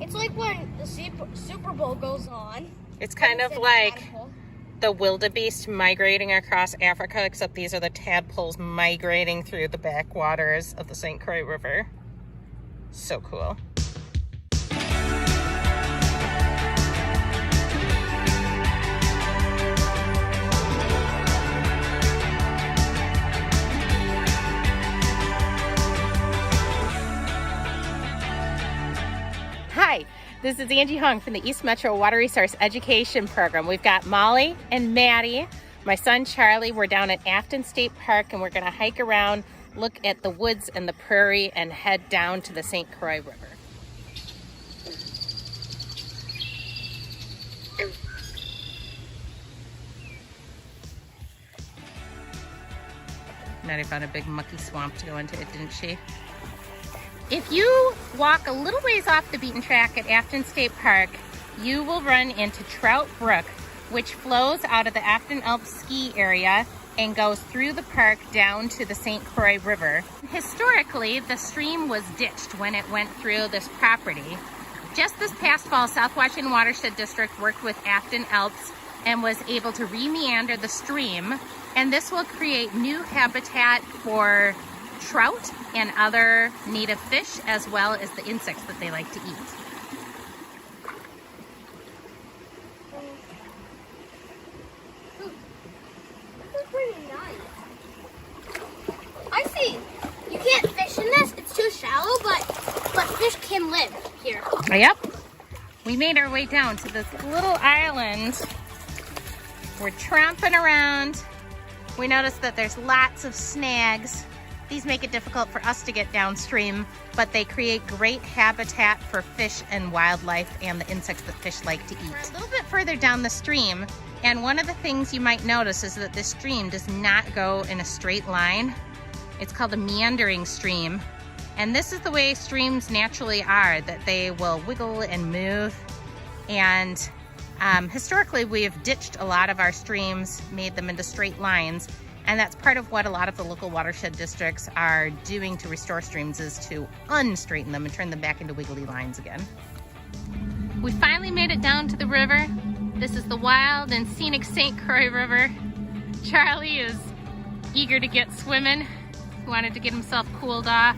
it's like when the Super Bowl goes on. It's kind of like the wildebeest migrating across Africa, except these are the tadpoles migrating through the backwaters of the St. Croix River. So cool. Hi, this is Angie Hong from the East Metro Water Resource Education Program. We've got Molly and Maddie, my son Charlie. We're down at Afton State Park and we're going to hike around, look at the woods and the prairie, and head down to the St. Croix River. Maddie found a big mucky swamp to go into it, didn't she? If you walk a little ways off the beaten track at Afton State Park, you will run into Trout Brook, which flows out of the Afton Alps ski area and goes through the park down to the St. Croix River. Historically, the stream was ditched when it went through this property. Just this past fall, South Washington Watershed District worked with Afton Alps and was able to re-meander the stream, and this will create new habitat for trout and other native fish, as well as the insects that they like to eat. This is pretty nice. I see. You can't fish in this. It's too shallow, but fish can live here. Yep. We made our way down to this little island. We're tromping around. We noticed that there's lots of snags. These make it difficult for us to get downstream, but they create great habitat for fish and wildlife and the insects that fish like to eat. We're a little bit further down the stream, and one of the things you might notice is that this stream does not go in a straight line. It's called a meandering stream, and this is the way streams naturally are, that they will wiggle and move. And historically, we have ditched a lot of our streams, made them into straight lines. And that's part of what a lot of the local watershed districts are doing to restore streams, is to unstraighten them and turn them back into wiggly lines again. We finally made it down to the river. This is the wild and scenic St. Croix River. Charlie is eager to get swimming. He wanted to get himself cooled off.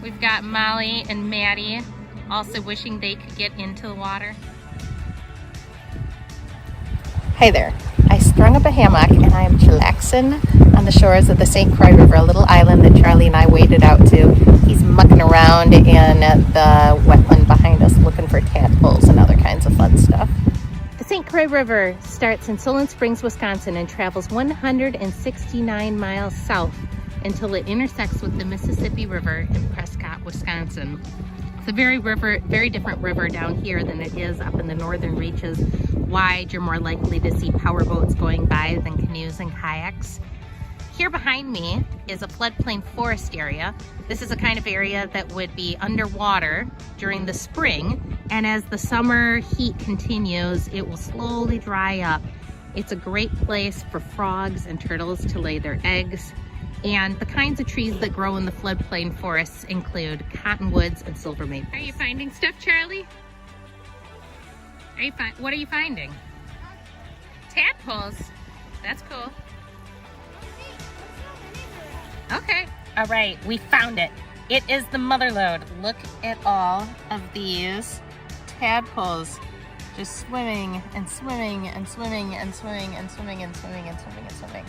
We've got Molly and Maddie also wishing they could get into the water. Hi there. I sprung up a hammock and I am chillaxing on the shores of the St. Croix River, a little island that Charlie and I waded out to. He's mucking around in the wetland behind us looking for tadpoles and other kinds of fun stuff. The St. Croix River starts in Solon Springs, Wisconsin and travels 169 miles south until it intersects with the Mississippi River in Prescott, Wisconsin. It's a very different river down here than it is up in the northern reaches. Wide, you're more likely to see powerboats going by than canoes and kayaks. Here behind me is a floodplain forest area. This is a kind of area that would be underwater during the spring, and as the summer heat continues, it will slowly dry up. It's a great place for frogs and turtles to lay their eggs. And the kinds of trees that grow in the floodplain forests include cottonwoods and silver maple. Are you finding stuff, Charlie? What are you finding? Tadpoles. That's cool. Okay. All right, we found it. It is the mother lode. Look at all of these tadpoles just swimming and swimming and swimming and swimming and swimming and swimming and swimming and swimming.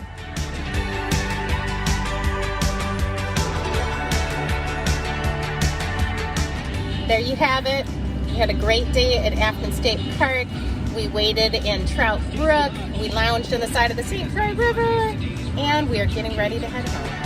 There you have it. We had a great day at Afton State Park. We waded in Trout Brook. We lounged on the side of the St. Croix River, and we are getting ready to head home.